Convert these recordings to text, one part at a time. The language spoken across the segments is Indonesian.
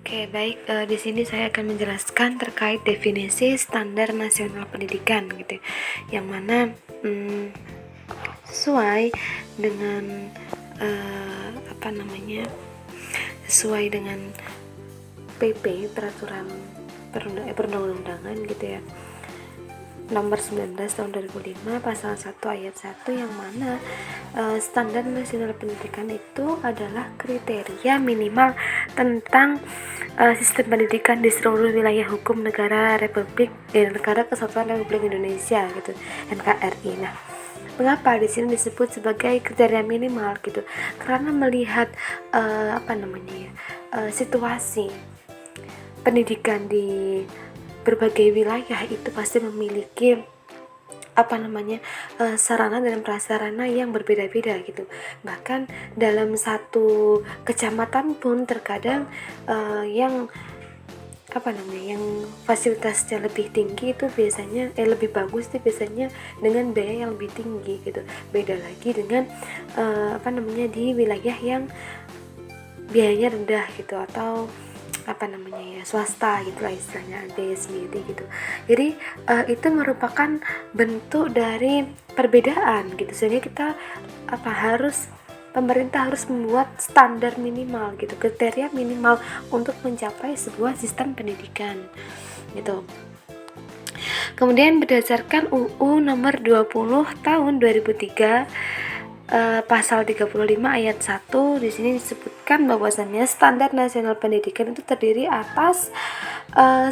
Oke, baik. Di sini saya akan menjelaskan terkait definisi standar nasional pendidikan, gitu, yang mana sesuai dengan sesuai dengan PP peraturan perundang-undangan, gitu ya, nomor 19 tahun 2005 pasal 1 ayat 1, yang mana standar nasional pendidikan itu adalah kriteria minimal tentang sistem pendidikan di seluruh wilayah hukum negara Kesatuan Republik Indonesia, gitu, NKRI. Nah, mengapa di sini disebut sebagai kriteria minimal, gitu? Karena melihat situasi pendidikan di berbagai wilayah itu pasti memiliki sarana dan prasarana yang berbeda-beda, gitu. Bahkan dalam satu kecamatan pun terkadang yang fasilitasnya lebih tinggi itu biasanya lebih bagus itu biasanya dengan biaya yang lebih tinggi, gitu. Beda lagi dengan di wilayah yang biayanya rendah, gitu, atau swasta, gitu lah istilahnya, ada sendiri, gitu. Jadi itu merupakan bentuk dari perbedaan, gitu, sehingga kita pemerintah harus membuat standar minimal, gitu, kriteria minimal untuk mencapai sebuah sistem pendidikan, gitu. Kemudian berdasarkan UU nomor 20 tahun 2003 pasal 35 ayat 1, di sini disebutkan bahwasannya standar nasional pendidikan itu terdiri atas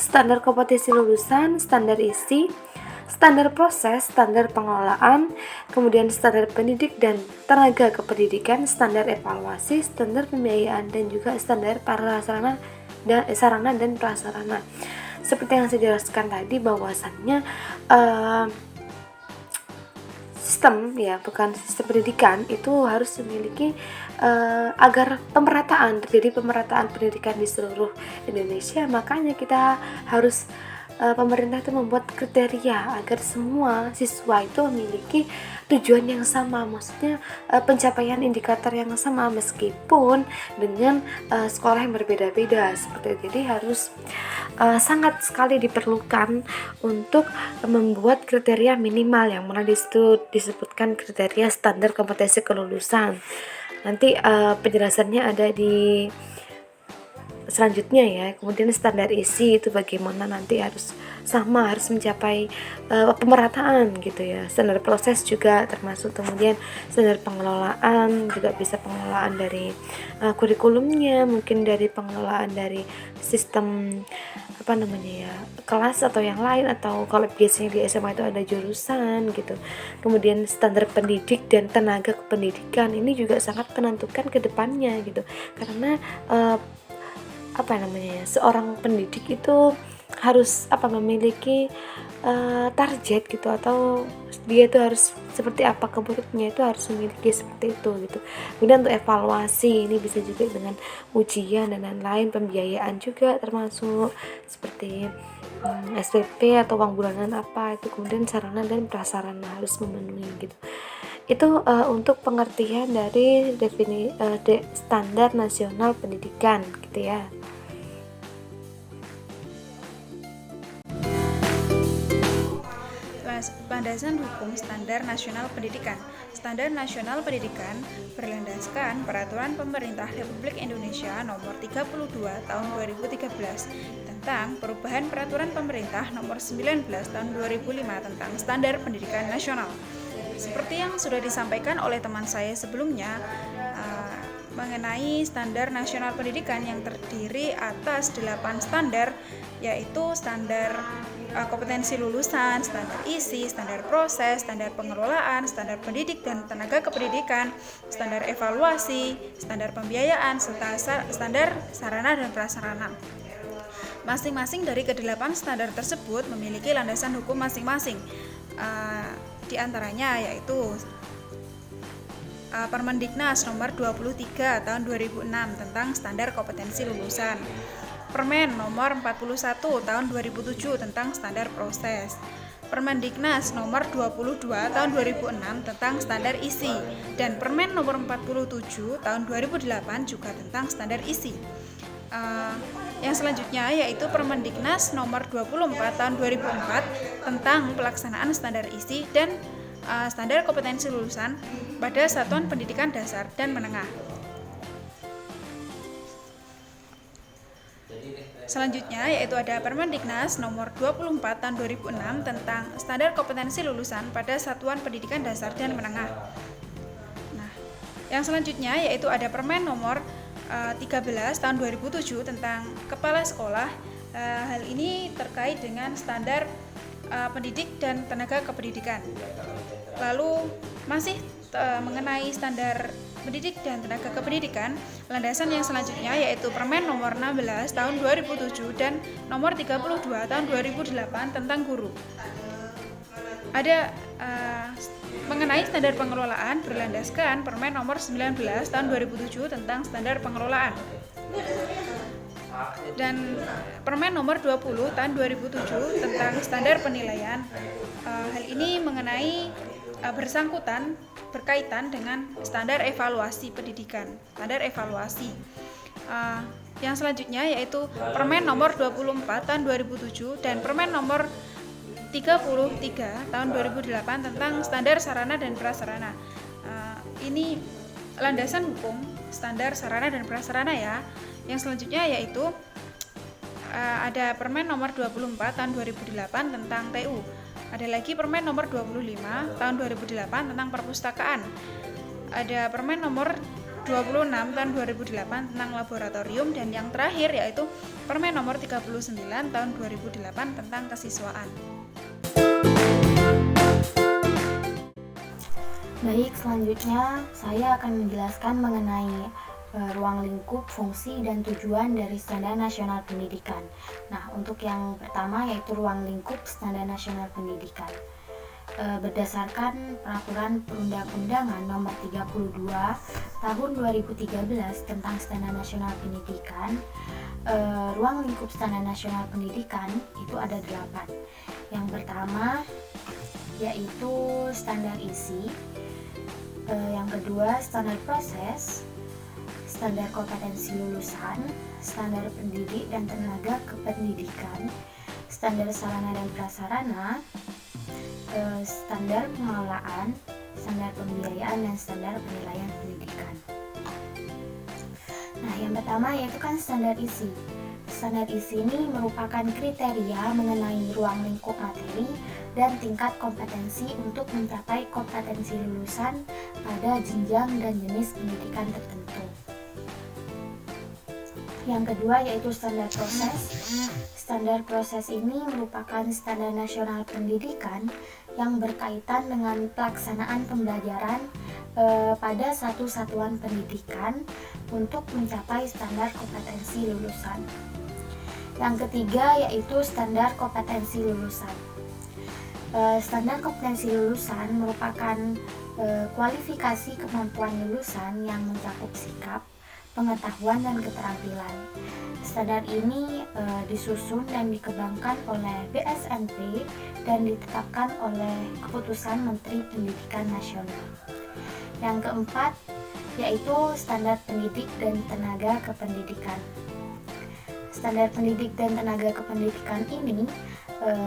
standar kompetensi lulusan, standar isi, standar proses, standar pengelolaan, kemudian standar pendidik dan tenaga kependidikan, standar evaluasi, standar pembiayaan, dan juga standar sarana dan prasarana. Seperti yang saya jelaskan tadi, bahwasannya sistem pendidikan itu harus memiliki agar terjadi pemerataan pendidikan di seluruh Indonesia. Makanya kita harus pemerintah itu membuat kriteria agar semua siswa itu memiliki tujuan yang sama, maksudnya pencapaian indikator yang sama meskipun dengan sekolah yang berbeda-beda seperti itu. Jadi harus sangat sekali diperlukan untuk membuat kriteria minimal yang mana disitu disebutkan kriteria standar kompetensi kelulusan. Nanti penjelasannya ada di selanjutnya ya. Kemudian standar isi itu bagaimana nanti harus mencapai pemerataan, gitu ya. Standar proses juga termasuk, kemudian standar pengelolaan juga bisa pengelolaan dari kurikulumnya, mungkin dari pengelolaan dari sistem kelas atau yang lain, atau kalau biasanya di SMA itu ada jurusan, gitu. Kemudian standar pendidik dan tenaga kependidikan ini juga sangat menentukan ke depannya, gitu. Karena seorang pendidik itu harus memiliki target, gitu, atau dia itu harus seperti apa, kebutuhannya itu harus memiliki seperti itu, gitu. Kemudian untuk evaluasi ini bisa juga dengan ujian dan lain-lain, pembiayaan juga termasuk seperti SPP atau uang bulanan itu, kemudian sarana dan prasarana harus memenuhi, gitu. Itu untuk pengertian dari standar nasional pendidikan, gitu ya. Landasan hukum standar nasional pendidikan. Standar nasional pendidikan berlandaskan Peraturan Pemerintah Republik Indonesia Nomor 32 Tahun 2013 tentang perubahan Peraturan Pemerintah Nomor 19 Tahun 2005 tentang Standar Pendidikan Nasional. Seperti yang sudah disampaikan oleh teman saya sebelumnya, mengenai standar nasional pendidikan yang terdiri atas 8 standar, yaitu standar kompetensi lulusan, standar isi, standar proses, standar pengelolaan, standar pendidik dan tenaga kependidikan, standar evaluasi, standar pembiayaan, serta standar sarana dan prasarana. Masing-masing dari ke-8 standar tersebut memiliki landasan hukum masing-masing. Di antaranya yaitu Permendiknas nomor 23 tahun 2006 tentang standar kompetensi lulusan, Permen nomor 41 tahun 2007 tentang standar proses, Permendiknas nomor 22 tahun 2006 tentang standar isi, dan Permen nomor 47 tahun 2008 juga tentang standar isi. Yang selanjutnya yaitu Permendiknas nomor 24 tahun 2004 tentang pelaksanaan standar isi dan standar kompetensi lulusan pada satuan pendidikan dasar dan menengah. Selanjutnya yaitu ada Permendiknas nomor 24 tahun 2006 tentang standar kompetensi lulusan pada satuan pendidikan dasar dan menengah. Nah, yang selanjutnya yaitu ada Permen nomor 13 tahun 2007 tentang kepala sekolah. Hal ini terkait dengan standar pendidik dan tenaga kependidikan. Lalu masih mengenai standar pendidik dan tenaga kependidikan, landasan yang selanjutnya yaitu Permen nomor 16 tahun 2007 dan nomor 32 tahun 2008 tentang guru. Ada mengenai standar pengelolaan berlandaskan Permen nomor 19 tahun 2007 tentang standar pengelolaan. Dan Permen nomor 20 tahun 2007 tentang standar penilaian. Hal ini mengenai bersangkutan berkaitan dengan standar evaluasi pendidikan, standar evaluasi. Yang selanjutnya yaitu Permen nomor 24 tahun 2007 dan Permen nomor 33 tahun 2008 tentang standar sarana dan prasarana. Ini landasan hukum standar sarana dan prasarana ya. Yang selanjutnya yaitu ada Permen nomor 24 tahun 2008 tentang TU. Ada lagi Permen nomor 25 tahun 2008 tentang perpustakaan. Ada Permen nomor 26 tahun 2008 tentang laboratorium, dan yang terakhir yaitu Permen nomor 39 tahun 2008 tentang kesiswaan. Baik, selanjutnya saya akan menjelaskan mengenai ruang lingkup, fungsi, dan tujuan dari Standar Nasional Pendidikan. Nah, untuk yang pertama yaitu ruang lingkup Standar Nasional Pendidikan. Berdasarkan Peraturan Perundang-undangan Nomor 32 Tahun 2013 tentang Standar Nasional Pendidikan, ruang lingkup Standar Nasional Pendidikan itu ada 8. Yang pertama yaitu standar isi, yang kedua standar proses, standar kompetensi lulusan, standar pendidik dan tenaga kependidikan, standar sarana dan prasarana, standar pengelolaan, standar pembiayaan, dan standar penilaian pendidikan. Nah, yang pertama yaitu kan standar isi. Standar isi ini merupakan kriteria mengenai ruang lingkup materi dan tingkat kompetensi untuk mencapai kompetensi lulusan pada jenjang dan jenis pendidikan tertentu. Yang kedua yaitu standar proses. Standar proses ini merupakan standar nasional pendidikan yang berkaitan dengan pelaksanaan pembelajaran pada satu satuan pendidikan untuk mencapai standar kompetensi lulusan. Yang ketiga yaitu standar kompetensi lulusan. Standar kompetensi lulusan merupakan kualifikasi kemampuan lulusan yang mencakup sikap, pengetahuan, dan keterampilan. Standar ini disusun dan dikembangkan oleh BSNP dan ditetapkan oleh Keputusan Menteri Pendidikan Nasional. Yang keempat yaitu standar pendidik dan tenaga kependidikan. Standar pendidik dan tenaga kependidikan ini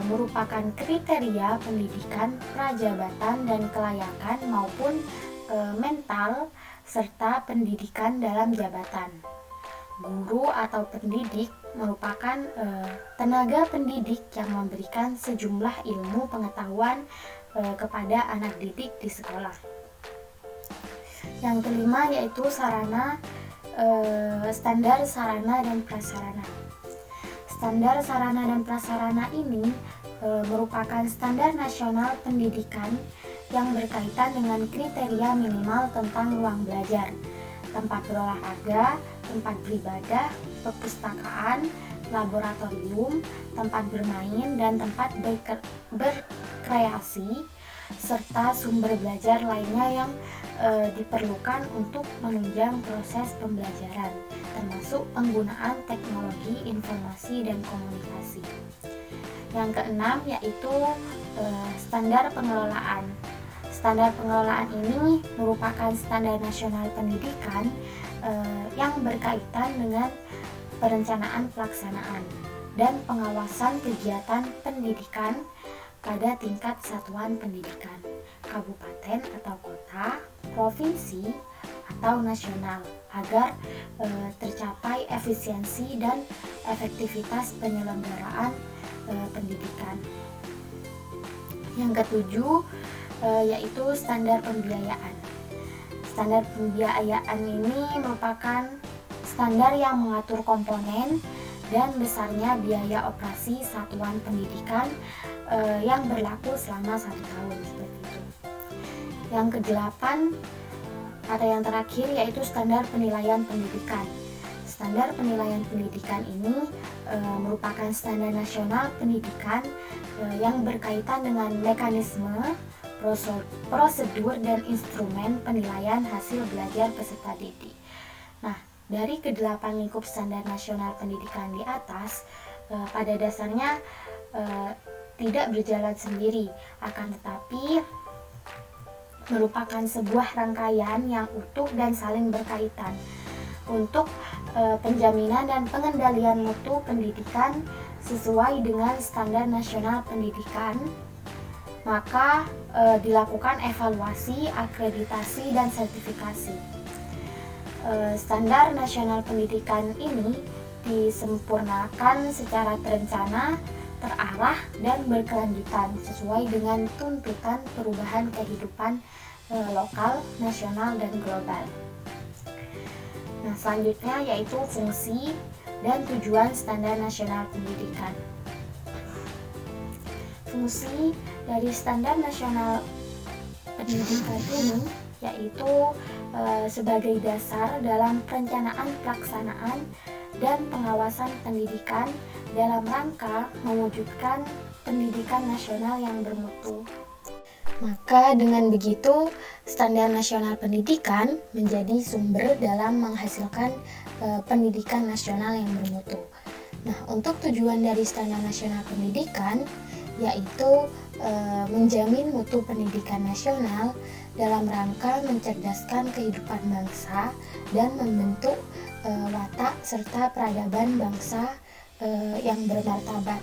merupakan kriteria pendidikan, prajabatan, dan kelayakan maupun mental serta pendidikan dalam jabatan. Guru atau pendidik merupakan tenaga pendidik yang memberikan sejumlah ilmu pengetahuan kepada anak didik di sekolah. Yang kelima yaitu standar sarana dan prasarana. Standar sarana dan prasarana ini merupakan standar nasional pendidikan yang berkaitan dengan kriteria minimal tentang ruang belajar, tempat berolahraga, tempat beribadah, perpustakaan, laboratorium, tempat bermain, dan tempat berkreasi, serta sumber belajar lainnya yang diperlukan untuk menunjang proses pembelajaran, termasuk penggunaan teknologi informasi dan komunikasi. Yang keenam yaitu standar pengelolaan. Standar pengelolaan ini merupakan standar nasional pendidikan yang berkaitan dengan perencanaan pelaksanaan, dan pengawasan kegiatan pendidikan pada tingkat satuan pendidikan, kabupaten atau kota, provinsi, atau nasional agar tercapai efisiensi dan efektivitas penyelenggaraan pendidikan. Yang ketujuh yaitu standar pembiayaan. Standar pembiayaan ini merupakan standar yang mengatur komponen dan besarnya biaya operasi satuan pendidikan yang berlaku selama 1 tahun seperti itu. Yang kedelapan atau yang terakhir yaitu standar penilaian pendidikan. Standar penilaian pendidikan ini merupakan standar nasional pendidikan yang berkaitan dengan mekanisme, prosedur, dan instrumen penilaian hasil belajar peserta didik. Nah, dari kedelapan lingkup standar nasional pendidikan di atas, pada dasarnya tidak berjalan sendiri, akan tetapi merupakan sebuah rangkaian yang utuh dan saling berkaitan untuk penjaminan dan pengendalian mutu pendidikan sesuai dengan standar nasional pendidikan. Maka dilakukan evaluasi, akreditasi, dan sertifikasi. Standar nasional pendidikan ini disempurnakan secara terencana, terarah, dan berkelanjutan sesuai dengan tuntutan perubahan kehidupan lokal, nasional, dan global. Nah, selanjutnya yaitu fungsi dan tujuan standar nasional pendidikan. Fungsi dari standar nasional pendidikan ini yaitu sebagai dasar dalam perencanaan pelaksanaan dan pengawasan pendidikan dalam rangka mewujudkan pendidikan nasional yang bermutu. Maka dengan begitu, standar nasional pendidikan menjadi sumber dalam menghasilkan pendidikan nasional yang bermutu. Nah, untuk tujuan dari standar nasional pendidikan yaitu menjamin mutu pendidikan nasional dalam rangka mencerdaskan kehidupan bangsa dan membentuk watak serta peradaban bangsa yang bermartabat.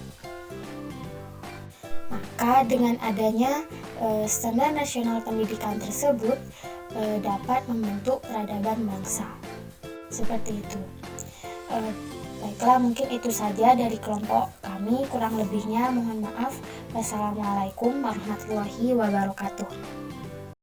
Maka dengan adanya standar nasional pendidikan tersebut dapat membentuk peradaban bangsa. Seperti itu. Baiklah, mungkin itu saja dari kelompok kami. Kurang lebihnya mohon maaf. Wassalamualaikum warahmatullahi wabarakatuh.